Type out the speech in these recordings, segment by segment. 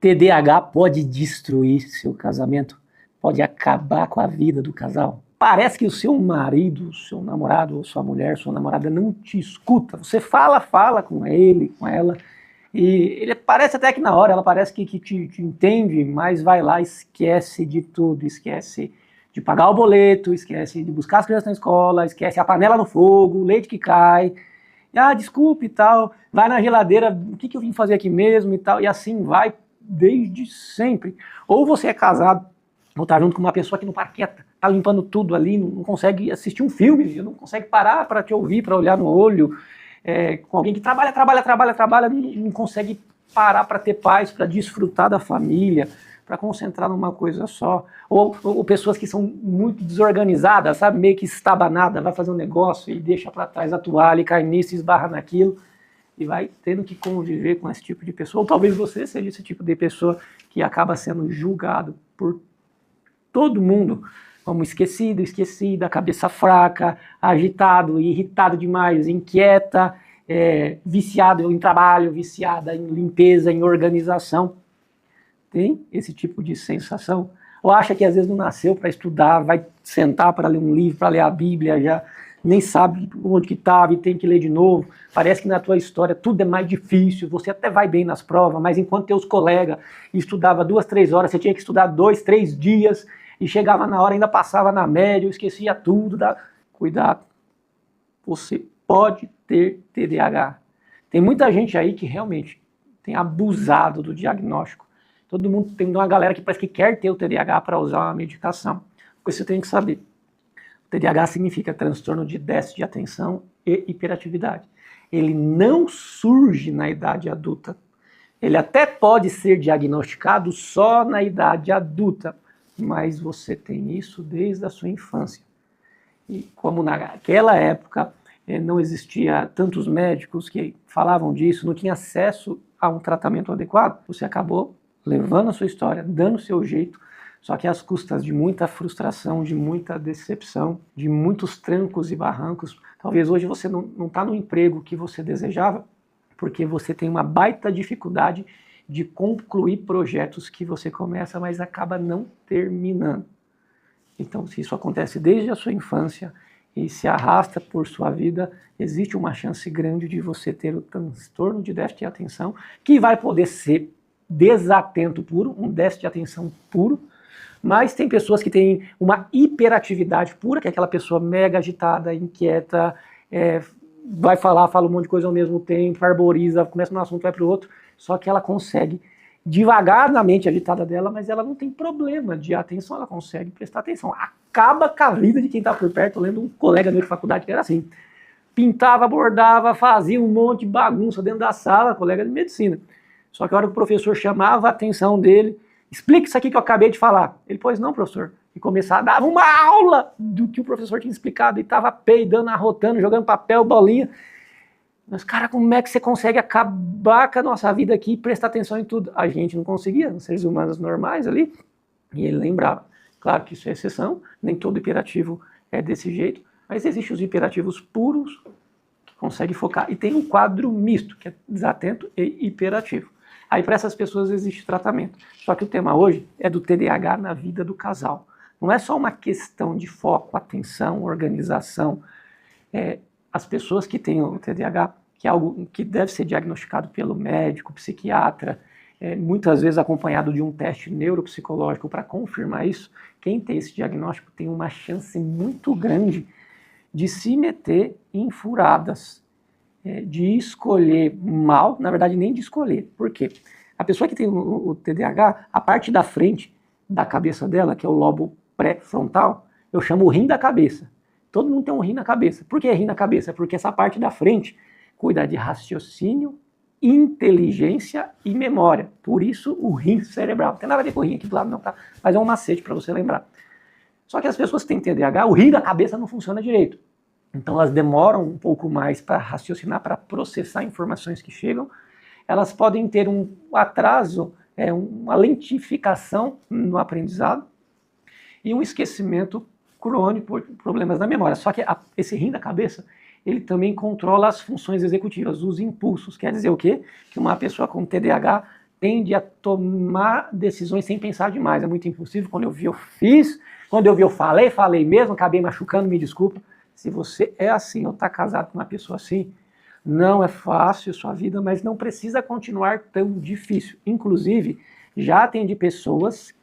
TDAH pode destruir seu casamento? Pode acabar com a vida do casal? Parece que o seu marido, seu namorado, ou sua mulher, sua namorada não te escuta. Você fala com ele, com ela, e ele parece até que na hora, ela parece que te entende, mas vai lá, esquece de tudo, esquece de pagar o boleto, esquece de buscar as crianças na escola, esquece a panela no fogo, o leite que cai, desculpe e tal, vai na geladeira, o que eu vim fazer aqui mesmo e tal, e assim vai desde sempre. Ou você é casado, ou tá junto com uma pessoa que não parqueta, tá limpando tudo ali, não consegue assistir um filme, não consegue parar para te ouvir, para olhar no olho, com alguém que trabalha, não consegue parar para ter paz, para desfrutar da família, para concentrar numa coisa só. Ou pessoas que são muito desorganizadas, sabe, meio que estabanada, vai fazer um negócio e deixa para trás a toalha e cai nisso, esbarra naquilo, e vai tendo que conviver com esse tipo de pessoa. Ou talvez você seja esse tipo de pessoa que acaba sendo julgado por todo mundo como esquecido, esquecida, cabeça fraca, agitado, irritado demais, inquieta, viciado em trabalho, viciada em limpeza, em organização. Tem esse tipo de sensação? Ou acha que às vezes não nasceu para estudar, vai sentar para ler um livro, para ler a Bíblia, já nem sabe onde que estava e tem que ler de novo. Parece que na tua história tudo é mais difícil, você até vai bem nas provas, mas enquanto teus colegas estudavam 2, 3 horas, você tinha que estudar 2, 3 dias, e chegava na hora, ainda passava na média, esquecia tudo. Cuidado, você pode ter TDAH. Tem muita gente aí que realmente tem abusado do diagnóstico. Todo mundo tem uma galera que parece que quer ter o TDAH para usar uma medicação. O que você tem que saber. O TDAH significa transtorno de déficit de atenção e hiperatividade. Ele não surge na idade adulta. Ele até pode ser diagnosticado só na idade adulta, mas você tem isso desde a sua infância. E como naquela época não existia tantos médicos que falavam disso, não tinha acesso a um tratamento adequado, você acabou levando a sua história, dando o seu jeito, só que às custas de muita frustração, de muita decepção, de muitos trancos e barrancos. Talvez hoje você não está no emprego que você desejava, porque você tem uma baita dificuldade de concluir projetos que você começa, mas acaba não terminando. Então, se isso acontece desde a sua infância e se arrasta por sua vida, existe uma chance grande de você ter o transtorno de déficit de atenção, que vai poder ser desatento puro, um déficit de atenção puro, mas tem pessoas que têm uma hiperatividade pura, que é aquela pessoa mega agitada, inquieta, fala um monte de coisa ao mesmo tempo, arboriza, começa num assunto, vai para o outro, só que ela consegue devagar na mente agitada dela, mas ela não tem problema de atenção, ela consegue prestar atenção. Acaba com a vida de quem está por perto. Eu lembro um colega meu de faculdade que era assim, pintava, bordava, fazia um monte de bagunça dentro da sala, colega de medicina. Só que a hora que o professor chamava a atenção dele, explica isso aqui que eu acabei de falar. Ele, pois não, professor. E começava a dar uma aula do que o professor tinha explicado, e estava peidando, arrotando, jogando papel, bolinha. Mas, cara, como é que você consegue acabar com a nossa vida aqui e prestar atenção em tudo? A gente não conseguia, nos seres humanos normais ali. E ele lembrava. Claro que isso é exceção, nem todo hiperativo é desse jeito, mas existem os hiperativos puros, que conseguem focar. E tem um quadro misto, que é desatento e hiperativo. Aí para essas pessoas existe tratamento. Só que o tema hoje é do TDAH na vida do casal. Não é só uma questão de foco, atenção, organização. As pessoas que têm o TDAH, que é algo que deve ser diagnosticado pelo médico, psiquiatra, muitas vezes acompanhado de um teste neuropsicológico para confirmar isso, quem tem esse diagnóstico tem uma chance muito grande de se meter em furadas, de escolher mal, na verdade nem de escolher. Por quê? A pessoa que tem o TDAH, a parte da frente da cabeça dela, que é o lobo pré-frontal, eu chamo o rim da cabeça. Todo mundo tem um rim na cabeça. Por que rim na cabeça? Porque essa parte da frente cuida de raciocínio, inteligência e memória. Por isso o rim cerebral. Não tem nada a ver com o rim aqui do lado não, tá? Mas é um macete para você lembrar. Só que as pessoas que têm TDAH, o rim da cabeça não funciona direito. Então elas demoram um pouco mais para raciocinar, para processar informações que chegam. Elas podem ter um atraso, uma lentificação no aprendizado e um esquecimento crônico por problemas na memória. Só que esse rim da cabeça, ele também controla as funções executivas, os impulsos. Quer dizer o quê? Que uma pessoa com TDAH tende a tomar decisões sem pensar demais. É muito impulsivo. Quando eu vi, eu fiz. Quando eu vi, eu falei mesmo, acabei machucando, me desculpa. Se você é assim ou está casado com uma pessoa assim, não é fácil sua vida, mas não precisa continuar tão difícil. Inclusive, já atendi pessoas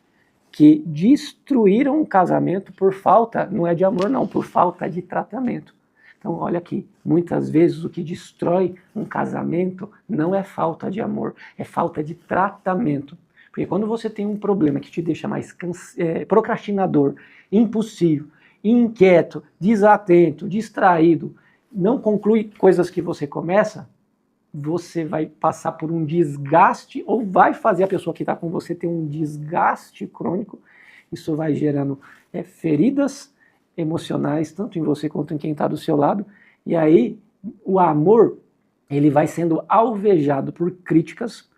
que destruíram um casamento por falta, não é de amor não, por falta de tratamento. Então, olha aqui, muitas vezes o que destrói um casamento não é falta de amor, é falta de tratamento. Porque quando você tem um problema que te deixa mais procrastinador, impulsivo, inquieto, desatento, distraído, não conclui coisas que você começa, você vai passar por um desgaste ou vai fazer a pessoa que está com você ter um desgaste crônico. Isso vai gerando feridas emocionais, tanto em você quanto em quem está do seu lado. E aí o amor ele vai sendo alvejado por críticas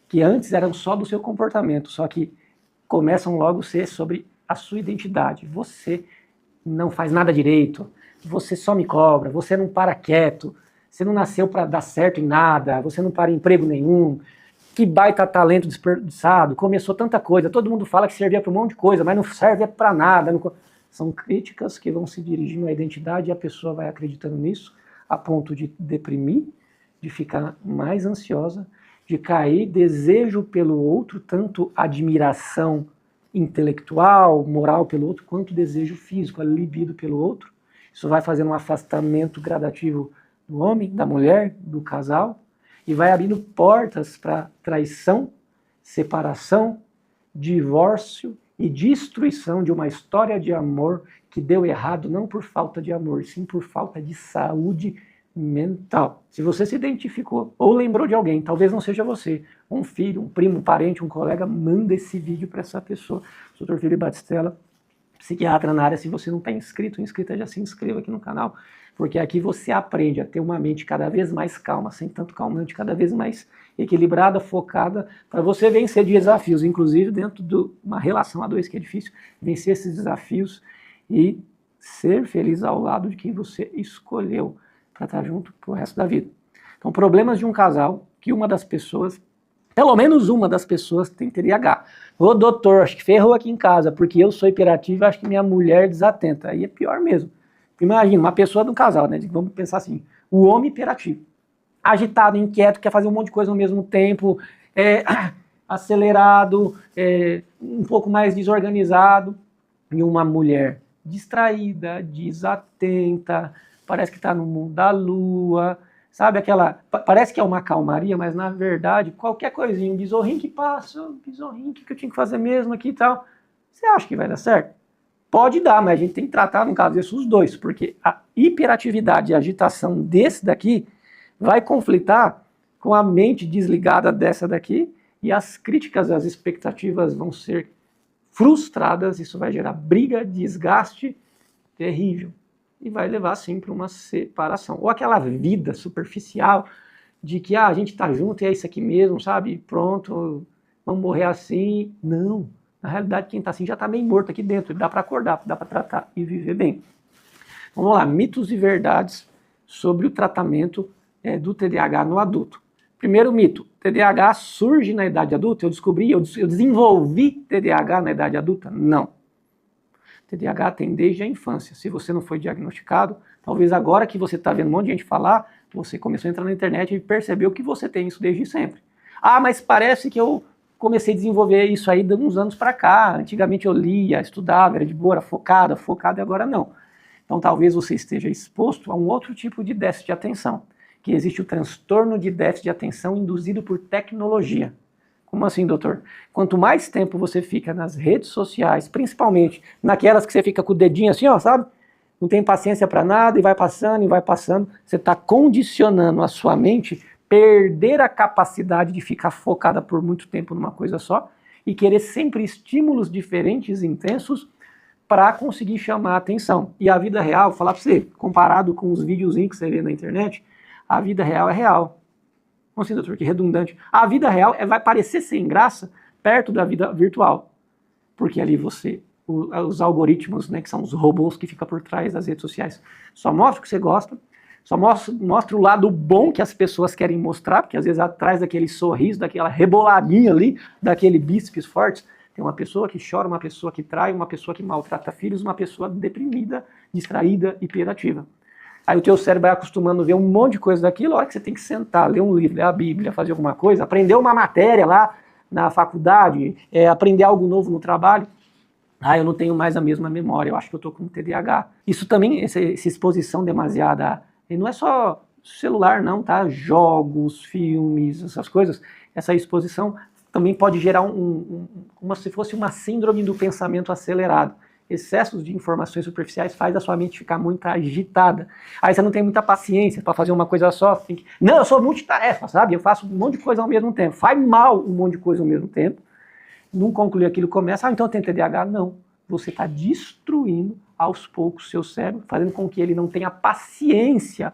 que antes eram só do seu comportamento, só que começam logo a ser sobre a sua identidade. Você não faz nada direito, você só me cobra, você não para quieto, você não nasceu para dar certo em nada, você não para em emprego nenhum, que baita talento desperdiçado, começou tanta coisa, todo mundo fala que servia para um monte de coisa, mas não serve para nada. Não... São críticas que vão se dirigindo à identidade e a pessoa vai acreditando nisso a ponto de deprimir, de ficar mais ansiosa, de cair desejo pelo outro, tanto admiração intelectual, moral pelo outro, quanto desejo físico, a libido pelo outro. Isso vai fazendo um afastamento gradativo do homem, da mulher, do casal, e vai abrindo portas para traição, separação, divórcio e destruição de uma história de amor que deu errado não por falta de amor, sim por falta de saúde mental. Se você se identificou ou lembrou de alguém, talvez não seja você, um filho, um primo, um parente, um colega, manda esse vídeo para essa pessoa. Dr. Felipe Batistella, psiquiatra na área. Se você não está inscrito, já se inscreva aqui no canal, porque aqui você aprende a ter uma mente cada vez mais calma, sem tanto calmante, cada vez mais equilibrada, focada, para você vencer desafios, inclusive dentro de uma relação a dois que é difícil, vencer esses desafios e ser feliz ao lado de quem você escolheu para estar junto pro resto da vida. Então, problemas de um casal que uma das pessoas, pelo menos uma das pessoas tem TDAH. Ô doutor, acho que ferrou aqui em casa, porque eu sou hiperativo e acho que minha mulher desatenta. Aí é pior mesmo. Imagina, uma pessoa de um casal, né? Vamos pensar assim, o homem hiperativo, agitado, inquieto, quer fazer um monte de coisa ao mesmo tempo, acelerado, um pouco mais desorganizado, e uma mulher distraída, desatenta, parece que está no mundo da lua, sabe aquela, parece que é uma calmaria, mas na verdade, qualquer coisinha, um besorrinho que passa, um besorrinho, o que eu tinha que fazer mesmo aqui e tal, você acha que vai dar certo? Pode dar, mas a gente tem que tratar, no caso desse, os dois, porque a hiperatividade e a agitação desse daqui vai conflitar com a mente desligada dessa daqui, e as críticas, as expectativas vão ser frustradas, isso vai gerar briga, desgaste terrível, e vai levar, sim, para uma separação. Ou aquela vida superficial de que a gente tá junto e é isso aqui mesmo, sabe? Pronto, vamos morrer assim. Não. Na realidade, quem está assim já está bem morto aqui dentro. Dá para acordar, dá para tratar e viver bem. Vamos lá, mitos e verdades sobre o tratamento do TDAH no adulto. Primeiro mito, TDAH surge na idade adulta? Eu desenvolvi TDAH na idade adulta? Não. TDAH tem desde a infância. Se você não foi diagnosticado, talvez agora que você está vendo um monte de gente falar, você começou a entrar na internet e percebeu que você tem isso desde sempre. Ah, mas parece que eu comecei a desenvolver isso aí de uns anos para cá. Antigamente eu lia, estudava, era de boa, era focado e agora não. Então talvez você esteja exposto a um outro tipo de déficit de atenção, que existe o transtorno de déficit de atenção induzido por tecnologia. Como assim, doutor? Quanto mais tempo você fica nas redes sociais, principalmente naquelas que você fica com o dedinho assim, ó, sabe? Não tem paciência para nada e vai passando, você está condicionando a sua mente perder a capacidade de ficar focada por muito tempo numa coisa só e querer sempre estímulos diferentes, intensos, para conseguir chamar a atenção. E a vida real, vou falar para você, comparado com os videozinhos que você vê na internet, a vida real é real. Como assim, doutor? Que redundante. A vida real vai parecer sem graça perto da vida virtual. Porque ali os algoritmos, né, que são os robôs que ficam por trás das redes sociais, só mostra o que você gosta, Só mostra o lado bom que as pessoas querem mostrar, porque às vezes atrás daquele sorriso, daquela reboladinha ali, daquele bíceps forte, tem uma pessoa que chora, uma pessoa que trai, uma pessoa que maltrata filhos, uma pessoa deprimida, distraída, hiperativa. Aí o teu cérebro vai acostumando a ver um monte de coisa daquilo, a hora que você tem que sentar, ler um livro, ler a Bíblia, fazer alguma coisa, aprender uma matéria lá na faculdade, aprender algo novo no trabalho. Eu não tenho mais a mesma memória, eu acho que eu estou com TDAH. Isso também, essa exposição demasiada, e não é só celular não, tá? Jogos, filmes, essas coisas, essa exposição também pode gerar como se fosse uma síndrome do pensamento acelerado. Excessos de informações superficiais faz a sua mente ficar muito agitada. Aí você não tem muita paciência para fazer uma coisa só. Não, eu sou multitarefa, sabe? Eu faço um monte de coisa ao mesmo tempo. Faz mal um monte de coisa ao mesmo tempo. Não conclui aquilo, começa, então eu tenho TDAH. Não. Você está destruindo aos poucos seu cérebro, fazendo com que ele não tenha paciência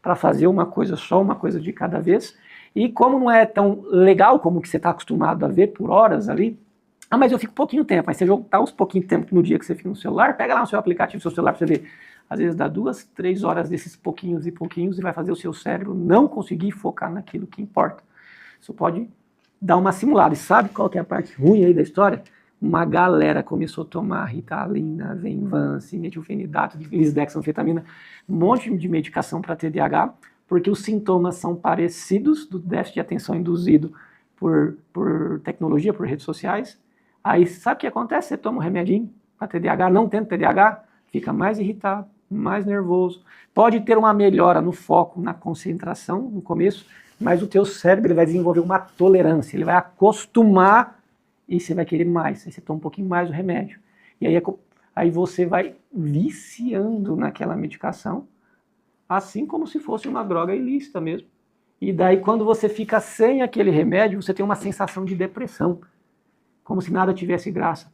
para fazer uma coisa só, uma coisa de cada vez. E como não é tão legal como que você está acostumado a ver por horas ali, mas eu fico pouquinho tempo, mas você jogar uns pouquinho tempo no dia que você fica no celular, pega lá no seu aplicativo, seu celular, para você ver. Às vezes dá 2, 3 horas desses pouquinhos e pouquinhos e vai fazer o seu cérebro não conseguir focar naquilo que importa. Isso pode dar uma simulada. E sabe qual que é a parte ruim aí da história? Uma galera começou a tomar Ritalina, Venvance, metilfenidato, lisdexanfetamina, um monte de medicação para TDAH, porque os sintomas são parecidos do déficit de atenção induzido por tecnologia, por redes sociais. Aí sabe o que acontece? Você toma um remedinho para TDAH, não tendo TDAH, fica mais irritado, mais nervoso. Pode ter uma melhora no foco, na concentração no começo, mas o teu cérebro ele vai desenvolver uma tolerância, ele vai acostumar e você vai querer mais. Aí você toma um pouquinho mais do remédio. E aí você vai viciando naquela medicação, assim como se fosse uma droga ilícita mesmo. E daí quando você fica sem aquele remédio, você tem uma sensação de depressão, como se nada tivesse graça.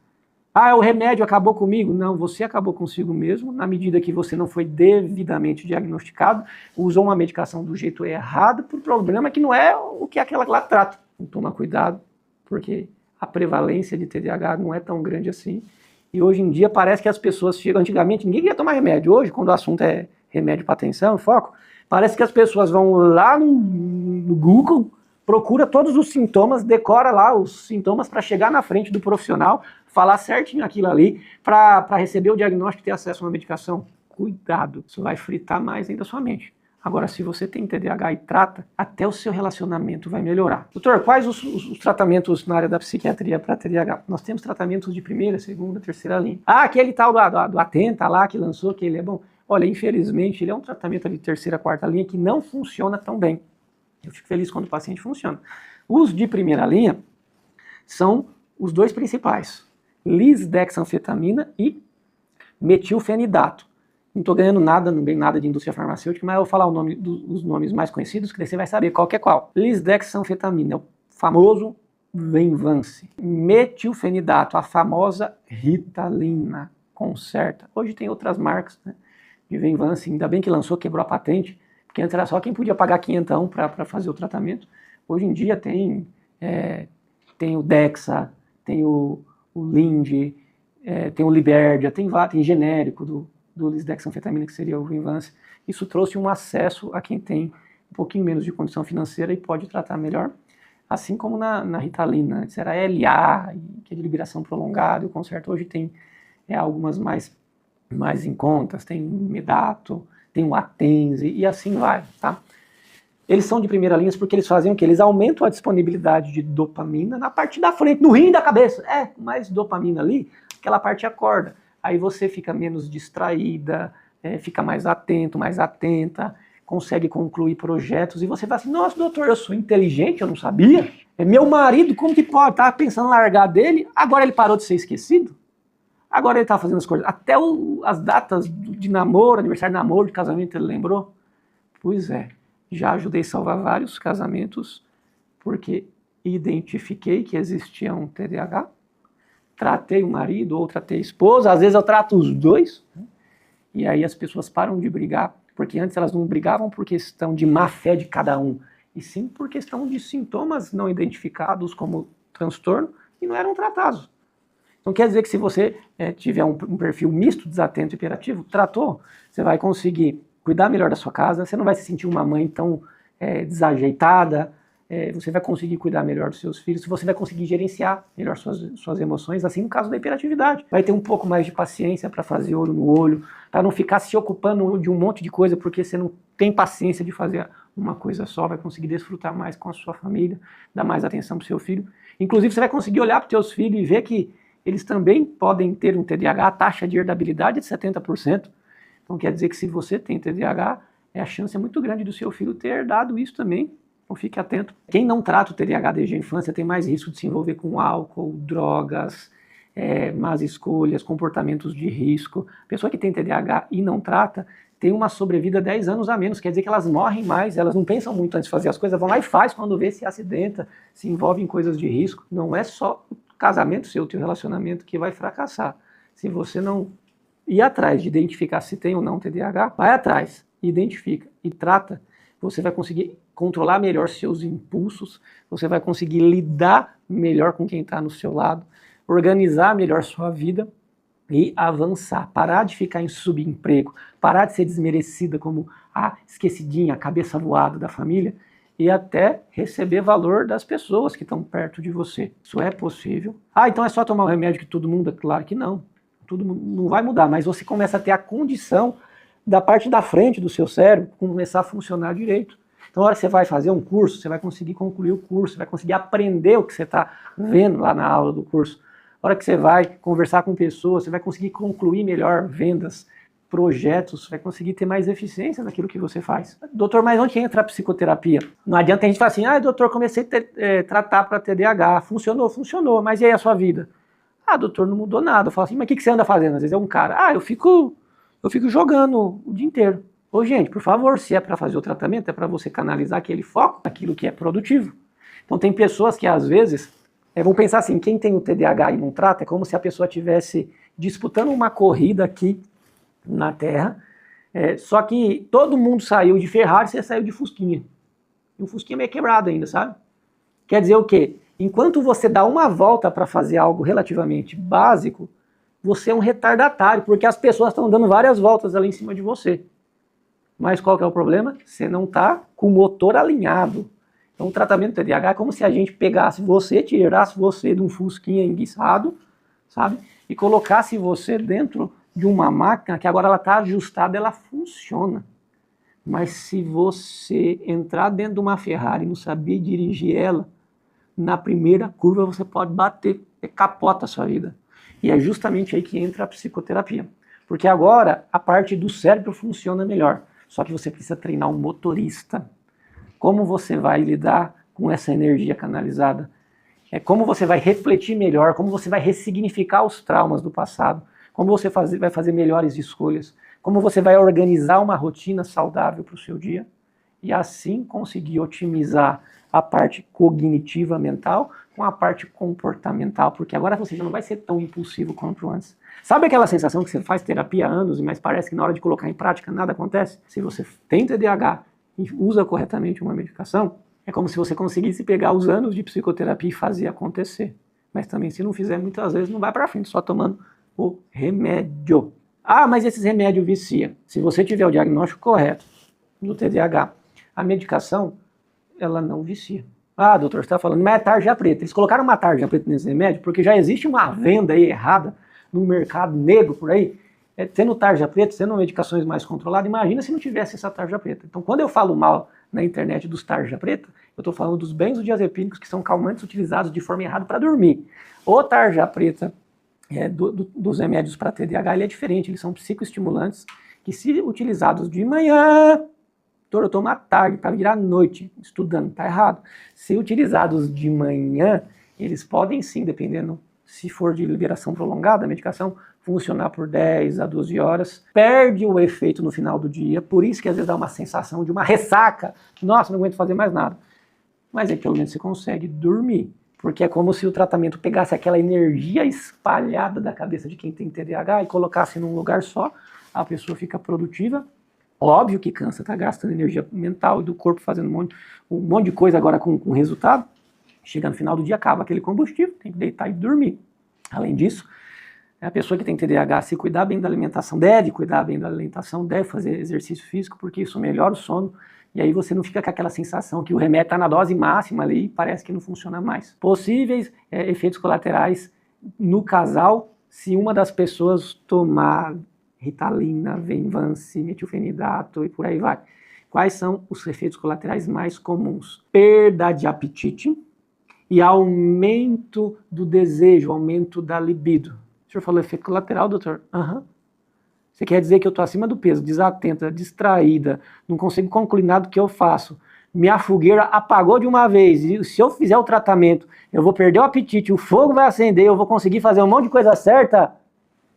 O remédio acabou comigo. Não, você acabou consigo mesmo, na medida que você não foi devidamente diagnosticado, usou uma medicação do jeito errado, por problema que não é o que aquela lá trata. Então toma cuidado, porque a prevalência de TDAH não é tão grande assim. E hoje em dia parece que as pessoas chegam, antigamente ninguém queria tomar remédio. Hoje, quando o assunto é remédio para atenção, foco, parece que as pessoas vão lá no Google, procura todos os sintomas, decora lá os sintomas para chegar na frente do profissional, falar certinho aquilo ali, para receber o diagnóstico e ter acesso a uma medicação. Cuidado, isso vai fritar mais ainda a sua mente. Agora, se você tem TDAH e trata, até o seu relacionamento vai melhorar. Doutor, quais os tratamentos na área da psiquiatria para TDAH? Nós temos tratamentos de primeira, segunda, terceira linha. Aquele tal do Atenta lá, que lançou, que ele é bom. Olha, infelizmente, ele é um tratamento de terceira, quarta linha que não funciona tão bem. Eu fico feliz quando o paciente funciona. Os de primeira linha são os dois principais, lisdexanfetamina e metilfenidato. Não estou ganhando nada, não ganho nada de indústria farmacêutica, mas eu vou falar os nomes mais conhecidos, que daí você vai saber qual que é qual. Lisdexanfetamina é o famoso Venvance. Metilfenidato, a famosa Ritalina, Concerta. Hoje tem outras marcas, né, de Venvance, ainda bem que lançou, quebrou a patente, porque antes era só quem podia pagar quinhentão para fazer o tratamento. Hoje em dia tem o Dexa, tem o Lind, tem o Liberdia, tem genérico do lisdexanfetamina, que seria o Venvance. Isso trouxe um acesso a quem tem um pouquinho menos de condição financeira e pode tratar melhor, assim como na Ritalina. Antes era LA, que é de liberação prolongada, e o Concerta hoje tem algumas mais em contas, tem Medato, tem o Atenze e assim vai, tá? Eles são de primeira linha porque eles fazem o quê? Eles aumentam a disponibilidade de dopamina na parte da frente, no rim da cabeça. Mais dopamina ali, aquela parte acorda. Aí você fica menos distraída, fica mais atento, mais atenta, consegue concluir projetos. E você fala assim, nossa, doutor, eu sou inteligente, eu não sabia. Meu marido, como que pode? Estava pensando em largar dele, agora ele parou de ser esquecido. Agora ele está fazendo as coisas. Até as datas de namoro, aniversário de namoro, de casamento, ele lembrou? Pois é, já ajudei a salvar vários casamentos, porque identifiquei que existia um TDAH, tratei o marido ou tratei a esposa, às vezes eu trato os dois, né? E aí as pessoas param de brigar, porque antes elas não brigavam por questão de má fé de cada um, e sim por questão de sintomas não identificados como transtorno e não eram tratados. Então quer dizer que se você tiver um perfil misto, desatento e hiperativo, tratou, você vai conseguir cuidar melhor da sua casa, você não vai se sentir uma mãe tão desajeitada, você vai conseguir cuidar melhor dos seus filhos, você vai conseguir gerenciar melhor suas emoções, assim no caso da hiperatividade. Vai ter um pouco mais de paciência para fazer olho no olho, para não ficar se ocupando de um monte de coisa porque você não tem paciência de fazer uma coisa só, vai conseguir desfrutar mais com a sua família, dar mais atenção para o seu filho. Inclusive você vai conseguir olhar para os seus filhos e ver que eles também podem ter um TDAH, a taxa de herdabilidade é de 70%. Então quer dizer que se você tem TDAH, a chance é muito grande do seu filho ter herdado isso também. Então fique atento. Quem não trata o TDAH desde a infância tem mais risco de se envolver com álcool, drogas, más escolhas, comportamentos de risco. A pessoa que tem TDAH e não trata tem uma sobrevida 10 anos a menos, quer dizer que elas morrem mais, elas não pensam muito antes de fazer as coisas, vão lá e faz quando vê, se acidenta, se envolve em coisas de risco. Não é só o casamento seu, o teu relacionamento que vai fracassar. Se você não ir atrás de identificar se tem ou não TDAH, vai atrás, identifica e trata, você vai conseguir controlar melhor seus impulsos, você vai conseguir lidar melhor com quem está no seu lado, organizar melhor sua vida e avançar, parar de ficar em subemprego, parar de ser desmerecida como a esquecidinha, a cabeça voada da família e até receber valor das pessoas que estão perto de você. Isso é possível. Então é só tomar o remédio que todo mundo? Claro que não. Tudo não vai mudar, mas você começa a ter a condição da parte da frente do seu cérebro começar a funcionar direito. Então, na hora que você vai fazer um curso, você vai conseguir concluir o curso, você vai conseguir aprender o que você está vendo lá na aula do curso. Na hora que você vai conversar com pessoas, você vai conseguir concluir melhor vendas, projetos, vai conseguir ter mais eficiência naquilo que você faz. Doutor, mas onde entra a psicoterapia? Não adianta a gente falar assim, doutor, comecei a tratar para TDAH, funcionou, mas e aí a sua vida? Doutor, não mudou nada. Eu falo assim, mas o que você anda fazendo? Às vezes é um cara, eu fico jogando o dia inteiro. Ô, gente, por favor, se é para fazer o tratamento, é para você canalizar aquele foco naquilo que é produtivo. Então tem pessoas que às vezes vão pensar assim, quem tem o TDAH e não trata, é como se a pessoa estivesse disputando uma corrida aqui na Terra, só que todo mundo saiu de Ferrari, você saiu de Fusquinha. E um Fusquinha meio quebrado ainda, sabe? Quer dizer o quê? Enquanto você dá uma volta para fazer algo relativamente básico, você é um retardatário, porque as pessoas estão dando várias voltas ali em cima de você. Mas qual que é o problema? Você não está com o motor alinhado. Então o tratamento do TDAH é como se a gente pegasse você, tirasse você de um fusquinha enguiçado, sabe? E colocasse você dentro de uma máquina que agora ela está ajustada, ela funciona. Mas se você entrar dentro de uma Ferrari e não saber dirigir ela, na primeira curva você pode bater, capota a sua vida. E é justamente aí que entra a psicoterapia. Porque agora a parte do cérebro funciona melhor. Só que você precisa treinar um motorista. Como você vai lidar com essa energia canalizada? Como você vai refletir melhor, como você vai ressignificar os traumas do passado, como você vai fazer melhores escolhas, como você vai organizar uma rotina saudável para o seu dia e assim conseguir otimizar a parte cognitiva mental com a parte comportamental, porque agora você já não vai ser tão impulsivo quanto antes. Sabe aquela sensação que você faz terapia há anos, mas parece que na hora de colocar em prática nada acontece? Se você tem TDAH e usa corretamente uma medicação, é como se você conseguisse pegar os anos de psicoterapia e fazer acontecer. Mas também se não fizer, muitas vezes não vai para frente, só tomando o remédio. Mas esses remédios viciam. Se você tiver o diagnóstico correto do TDAH, a medicação, ela não vicia. Doutor, você está falando, mas é tarja preta. Eles colocaram uma tarja preta nesse remédio porque já existe uma venda aí errada no mercado negro por aí, tendo tarja preta, tendo medicações mais controladas. Imagina se não tivesse essa tarja preta. Então, quando eu falo mal na internet dos tarja preta, eu estou falando dos benzodiazepínicos que são calmantes utilizados de forma errada para dormir. O tarja preta dos remédios para TDAH, ele é diferente, eles são psicoestimulantes que, se utilizados de manhã, eu tomo à tarde para virar noite estudando, tá errado. Se utilizados de manhã, eles podem sim, dependendo se for de liberação prolongada, a medicação funcionar por 10 a 12 horas, perde o efeito no final do dia, por isso que às vezes dá uma sensação de uma ressaca, nossa, não aguento fazer mais nada. Mas aí pelo menos você consegue dormir, porque é como se o tratamento pegasse aquela energia espalhada da cabeça de quem tem TDAH e colocasse num lugar só, a pessoa fica produtiva. Óbvio que cansa, tá gastando energia mental e do corpo fazendo um monte de coisa agora com resultado. Chega no final do dia, acaba aquele combustível, tem que deitar e dormir. Além disso, A pessoa que tem TDAH, se cuidar bem da alimentação, deve cuidar bem da alimentação, deve fazer exercício físico, porque isso melhora o sono, e aí você não fica com aquela sensação que o remédio está na dose máxima ali e parece que não funciona mais. Possíveis efeitos colaterais no casal, se uma das pessoas tomar Ritalina, Venvance, metilfenidato e por aí vai. Quais são os efeitos colaterais mais comuns? Perda de apetite e aumento do desejo, aumento da libido. O senhor falou efeito colateral, doutor? Aham. Você quer dizer que eu estou acima do peso, desatenta, distraída, não consigo concluir nada do que eu faço. Minha fogueira apagou de uma vez, e se eu fizer o tratamento, eu vou perder o apetite, o fogo vai acender, eu vou conseguir fazer um monte de coisa certa,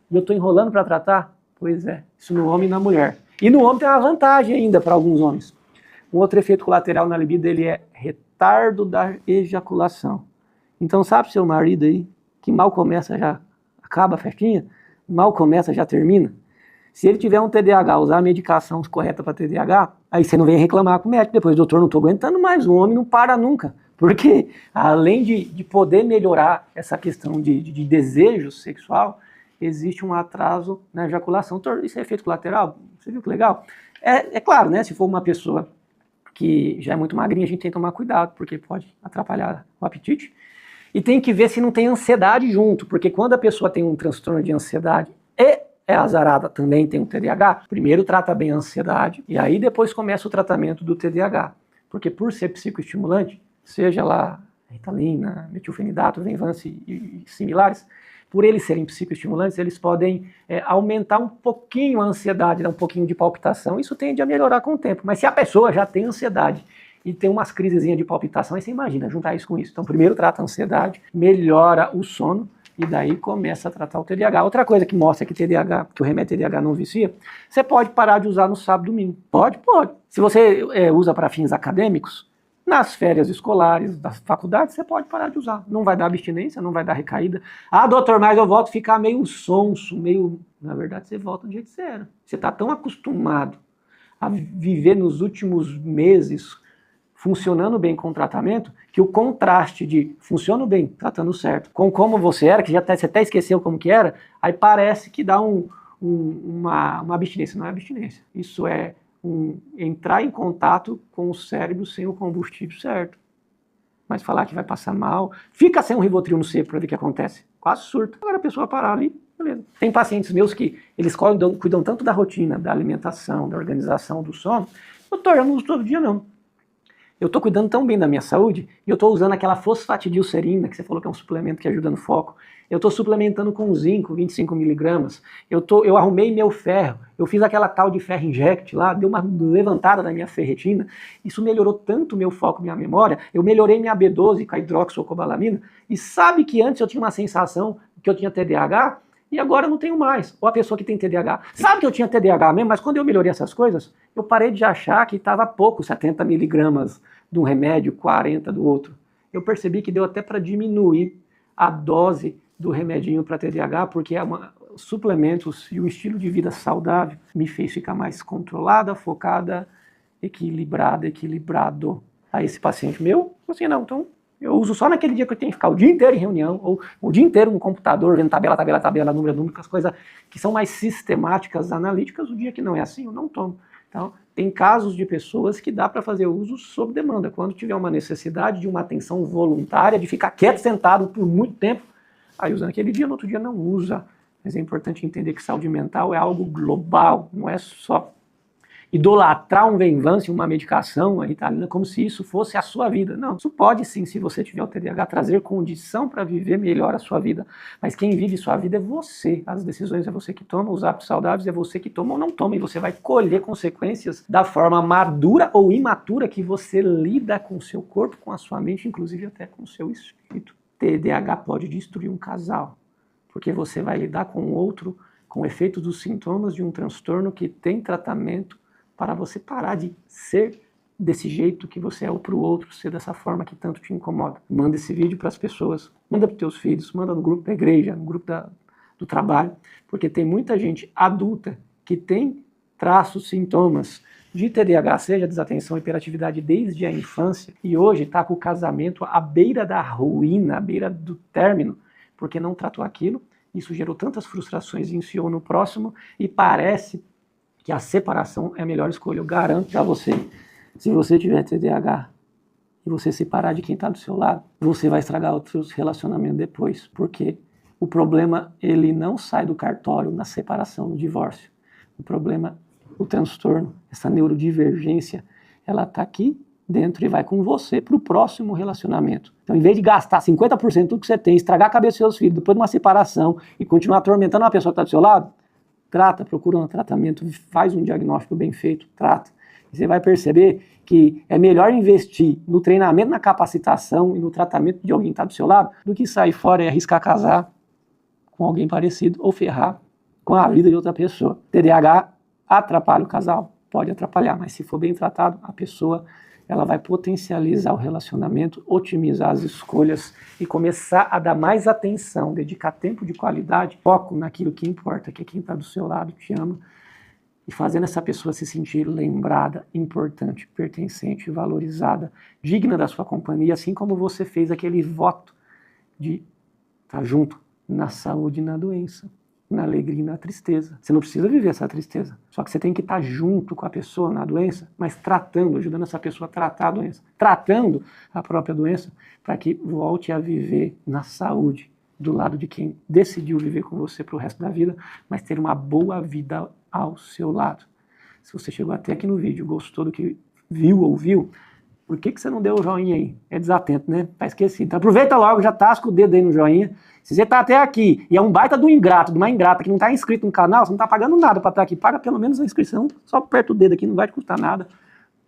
e eu estou enrolando para tratar? Pois é, isso no homem e na mulher. E no homem tem uma vantagem ainda para alguns homens. Um outro efeito colateral na libido, ele é retardo da ejaculação. Então sabe seu marido aí, que mal começa já acaba a festinha, mal começa já termina? Se ele tiver um TDAH, usar a medicação correta para TDAH, aí você não vem reclamar com o médico depois, doutor, não estou aguentando mais, o homem não para nunca. Porque além de poder melhorar essa questão de desejo sexual, existe um atraso na ejaculação. Isso é efeito colateral? Você viu que legal? É claro, né? Se for uma pessoa que já é muito magrinha, a gente tem que tomar cuidado, porque pode atrapalhar o apetite. E tem que ver se não tem ansiedade junto, porque quando a pessoa tem um transtorno de ansiedade e é azarada, também tem um TDAH, primeiro trata bem a ansiedade, e aí depois começa o tratamento do TDAH. Porque por ser psicoestimulante, seja lá Ritalina, metilfenidato, Venvance e similares, por eles serem psicoestimulantes, eles podem aumentar um pouquinho a ansiedade, dar um pouquinho de palpitação. Isso tende a melhorar com o tempo. Mas se a pessoa já tem ansiedade e tem umas crisezinhas de palpitação, aí você imagina, juntar isso com isso. Então, primeiro trata a ansiedade, melhora o sono, e daí começa a tratar o TDAH. Outra coisa que mostra que o remédio TDAH não vicia, você pode parar de usar no sábado e domingo. Pode. Se você usa para fins acadêmicos, nas férias escolares, das faculdades, você pode parar de usar. Não vai dar abstinência, não vai dar recaída. Ah, doutor, mas eu volto a ficar meio sonso, meio... Na verdade, você volta do jeito que você era. Você está tão acostumado a viver nos últimos meses funcionando bem com o tratamento, que o contraste de funciona bem, tratando certo, com como você era, que você até esqueceu como que era, aí parece que dá uma abstinência. Não é abstinência. Isso é entrar em contato com o cérebro sem o combustível certo. Mas falar que vai passar mal, fica sem um Rivotril no seco para ver o que acontece. Quase surto. Agora a pessoa parar ali, beleza. Tem pacientes meus que eles cuidam tanto da rotina, da alimentação, da organização do sono. Doutor, eu não uso todo dia não. Eu estou cuidando tão bem da minha saúde e eu estou usando aquela fosfatidilcerina, que você falou que é um suplemento que ajuda no foco. Eu estou suplementando com zinco, 25 miligramas. Eu arrumei meu ferro. Eu fiz aquela tal de ferro inject lá, deu uma levantada na minha ferritina. Isso melhorou tanto o meu foco, minha memória. Eu melhorei minha B12 com a hidroxocobalamina. E sabe que antes eu tinha uma sensação que eu tinha TDAH e agora eu não tenho mais. Ou a pessoa que tem TDAH. Sabe que eu tinha TDAH mesmo, mas quando eu melhorei essas coisas, eu parei de achar que estava pouco, 70 miligramas de um remédio, 40 do outro. Eu percebi que deu até para diminuir a dose do remedinho para TDAH, porque suplementos e o estilo de vida saudável me fez ficar mais controlada, focada, equilibrado. Aí esse paciente meu, assim, não, então eu uso só naquele dia que eu tenho que ficar o dia inteiro em reunião, ou o dia inteiro no computador, vendo tabela, número, as coisas que são mais sistemáticas, analíticas. O dia que não é assim, eu não tomo. Então, tem casos de pessoas que dá para fazer uso sob demanda, quando tiver uma necessidade de uma atenção voluntária, de ficar quieto, sentado por muito tempo, aí usa naquele dia, no outro dia não usa. Mas é importante entender que saúde mental é algo global, não é só idolatrar um Venvance, uma medicação, a Ritalina, como se isso fosse a sua vida. Não, isso pode sim, se você tiver o TDAH, trazer condição para viver melhor a sua vida. Mas quem vive sua vida é você. As decisões é você que toma, os hábitos saudáveis é você que toma ou não toma. E você vai colher consequências da forma madura ou imatura que você lida com o seu corpo, com a sua mente, inclusive até com o seu espírito. TDAH pode destruir um casal, porque você vai lidar com o outro, com o efeito dos sintomas de um transtorno que tem tratamento, para você parar de ser desse jeito que você é ou para o outro, ser dessa forma que tanto te incomoda. Manda esse vídeo para as pessoas, manda para os teus filhos, manda no grupo da igreja, no grupo do trabalho, porque tem muita gente adulta que tem traços, sintomas de TDAH, seja desatenção, hiperatividade desde a infância, e hoje está com o casamento à beira da ruína, à beira do término, porque não tratou aquilo, Isso gerou tantas frustrações em si ou no próximo e parece que a separação é a melhor escolha. Eu garanto para você, se você tiver TDAH e você separar de quem está do seu lado, você vai estragar outros relacionamentos depois, porque o problema ele não sai do cartório na separação, no divórcio. O problema, o transtorno, essa neurodivergência, ela está aqui dentro e vai com você para o próximo relacionamento. Então, em vez de gastar 50% do que você tem, estragar a cabeça dos seus filhos depois de uma separação e continuar atormentando uma pessoa que está do seu lado, trata, procura um tratamento, faz um diagnóstico bem feito, trata. E você vai perceber que é melhor investir no treinamento, na capacitação e no tratamento de alguém que está do seu lado do que sair fora e arriscar casar com alguém parecido ou ferrar com a vida de outra pessoa. TDAH atrapalha o casal, pode atrapalhar, mas se for bem tratado, a pessoa ela vai potencializar o relacionamento, otimizar as escolhas e começar a dar mais atenção, dedicar tempo de qualidade, foco naquilo que importa, que quem está do seu lado te ama, e fazendo essa pessoa se sentir lembrada, importante, pertencente, valorizada, digna da sua companhia, assim como você fez aquele voto de estar junto na saúde e na doença, na alegria e na tristeza. Você não precisa viver essa tristeza, só que você tem que estar junto com a pessoa na doença, mas tratando, ajudando essa pessoa a tratar a doença, tratando a própria doença, para que volte a viver na saúde, do lado de quem decidiu viver com você para o resto da vida, mas ter uma boa vida ao seu lado. Se você chegou até aqui no vídeo, gostou do que viu ou ouviu, por que você não deu o joinha aí? É desatento, né? Tá esquecido. Então aproveita logo, já tasca o dedo aí no joinha. Se você tá até aqui e é um baita do ingrato, de uma ingrata que não tá inscrito no canal, você não tá pagando nada para estar aqui, paga pelo menos a inscrição, só aperta o dedo aqui, não vai te custar nada.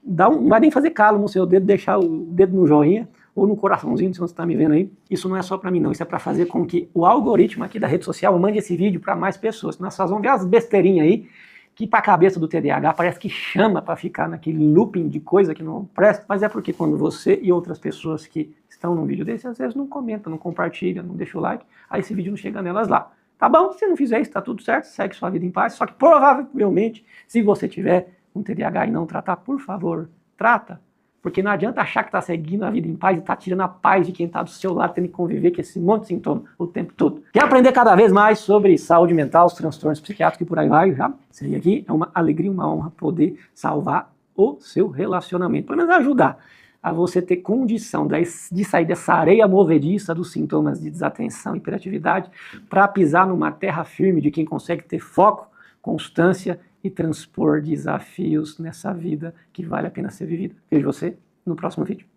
Não vai nem fazer calo no seu dedo, deixar o dedo no joinha ou no coraçãozinho, se você está me vendo aí. Isso não é só para mim não, isso é para fazer com que o algoritmo aqui da rede social mande esse vídeo para mais pessoas. Nós vamos ver as besteirinhas aí, que para a cabeça do TDAH parece que chama para ficar naquele looping de coisa que não presta, mas é porque quando você e outras pessoas que estão num vídeo desse, às vezes não comentam, não compartilham, não deixam o like, aí esse vídeo não chega nelas lá. Tá bom? Se não fizer isso, tá tudo certo, segue sua vida em paz, só que provavelmente, se você tiver um TDAH e não tratar, por favor, trata. Porque não adianta achar que está seguindo a vida em paz e está tirando a paz de quem está do seu lado, tendo que conviver com esse monte de sintoma o tempo todo. Quer aprender cada vez mais sobre saúde mental, os transtornos psiquiátricos e por aí vai? Já sei aqui, é uma alegria, uma honra poder salvar o seu relacionamento. Pelo menos ajudar a você ter condição de sair dessa areia movediça dos sintomas de desatenção e hiperatividade para pisar numa terra firme de quem consegue ter foco, constância e transpor desafios nessa vida que vale a pena ser vivida. Vejo você no próximo vídeo.